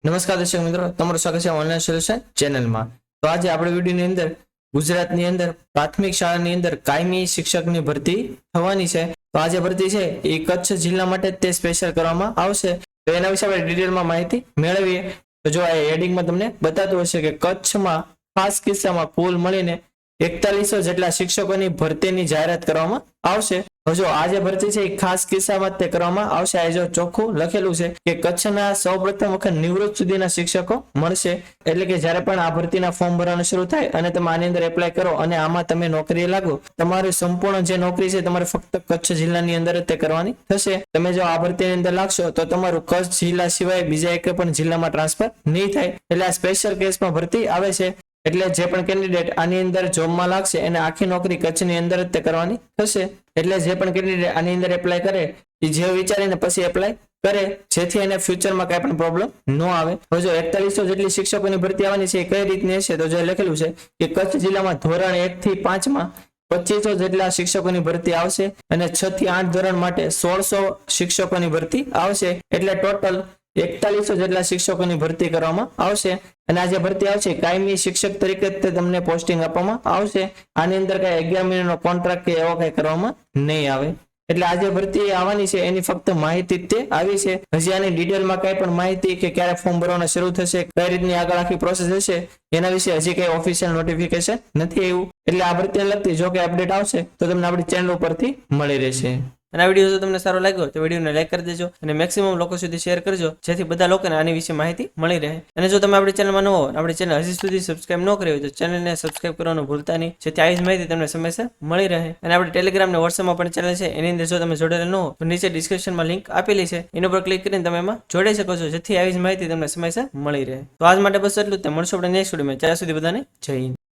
નમસ્કાર દર્શક મિત્રો, તમારું સ્વાગત છે ઓનલાઈન સોલ્યુશન ચેનલમાં। તો આજે આપણે વિડીયોની અંદર ગુજરાતની અંદર પ્રાથમિક શાળાની અંદર કાયમી શિક્ષકની ભરતી થવાની છે। તો આ જે ભરતી છે એ કચ્છ જિલ્લા માટે તે સ્પેશિયલ કરવામાં આવશે। તો એના વિશે આપણે ડિટેલમાં માહિતી મેળવીએ। તો જો આ હેડિંગમાં તમને બતાતું હશે કે કચ્છમાં ખાસ કિસ્સામાં કુલ મળીને 4100 જેટલા શિક્ષકોની ભરતીની જાહેરાત કરવામાં આવશે। જો આ જે ભરતી છે એ ખાસ કિસ્સામાં તે કરવામાં આવશે। આ જો ચોખ્ખું લખેલું છે કે કચ્છના સૌપ્રથમ વખત નિવૃત્ત સુધીના શિક્ષકો મળશે। એટલે કે જ્યારે પણ આ ભરતીના ફોર્મ ભરવાનું શરૂ થાય અને તમે આની અંદર એપ્લાય કરો અને આમાં તમે નોકરી લાગો, તમારી સંપૂર્ણ જે નોકરી છે તમારે ફક્ત કચ્છ જિલ્લાની અંદર જ તે કરવાની થશે। તમે જો આ ભરતીની અંદર લાગશો તો તમારું કચ્છ જિલ્લા સિવાય બીજા એક પણ જિલ્લામાં ટ્રાન્સફર નહીં થાય। એટલે આ સ્પેશિયલ કેસમાં ભરતી આવે છે। એટલે જે પણ કેન્ડિડેટ આની અંદર જોબમાં લાગશે એને આખી નોકરી કચ્છની અંદર જ તે કરવાની થશે। એટલે જે પણ કેન્ડિડેટ આની અંદર એપ્લાય કરે એ જે વિચારીને પછી એપ્લાય કરે, જેથી એને ફ્યુચરમાં કઈ પણ પ્રોબ્લેમ ન આવે। હવે જો 4100 જેટલી શિક્ષકોની ભરતી આવવાની છે એ કઈ રીતની હશે, તો જે લખેલું છે કે કચ્છ જિલ્લામાં ધોરણ 1 થી 5 માં 2500 જેટલા શિક્ષકોની ભરતી આવશે અને 6 થી 8 ધોરણ માટે 1600 શિક્ષકોની ભરતી આવશે। એટલે ટોટલ 4100 જેટલા શિક્ષકોની ભરતી કરવામાં આવશે। અને આ જે ભરતી આવશે કાયમી શિક્ષક તરીકે તમને પોસ્ટિંગ આપવામાં આવશે। આની અંદર કઈ 11 મહિનાનો કોન્ટ્રાક્ટ કે એવો કઈ કરવામાં નહીં આવે। એટલે આ જે ભરતી આવવાની છે એની ફક્ત માહિતી જ તે આવી છે। હજી આની ડિટેલમાં કઈ પણ માહિતી કે ક્યારે ફોર્મ ભરવાના શરૂ થશે, કઈ રીતની આગળ આખી પ્રોસેસ હશે એના વિશે હજી કઈ ઓફિશિયલ નોટિફિકેશન નથી આવ્યું। એટલે આ ભરતીને લગતી જો કે અપડેટ આવશે તો તમને આપણી ચેનલ ઉપરથી મળી રહેશે। અને આ વિડીયો જો તમને સારો લાગ્યો તો વિડીયોને લાઈક કરી દેજો અને મેક્સિમમ લોકો સુધી શેર કરજો, જેથી બધા લોકોને આની વિશે માહિતી મળી રહે। અને જો તમે આપણી ચેનલમાં ન હો, આપણી ચેનલ હજી સુધી સબસ્ક્રાઇબ ન કરી હોય તો ચેનલને સબસ્ક્રાઇબ કરવાનું ભૂલતા નહીં, જેથી આવી જ માહિતી તમને સમયસર મળી રહે। અને આપણી ટેલિગ્રામ અને વોટ્સએપમાં પણ ચેનલ છે, એની અંદર જો તમે જોડેલા ન હો તો નીચે ડિસ્ક્રિપ્શનમાં લિંક આપેલી છે, એના પર ક્લિક કરીને તમે એમાં જોડાઈ શકો છો, જેથી આવી જ માહિતી તમને સમયસર મળી રહે। તો આજ માટે બસ એટલું જ, મળશું આપણે નેક્સ્ટ વિડીયોમાં। ત્યાં સુધી બધાને જય હિન્દ।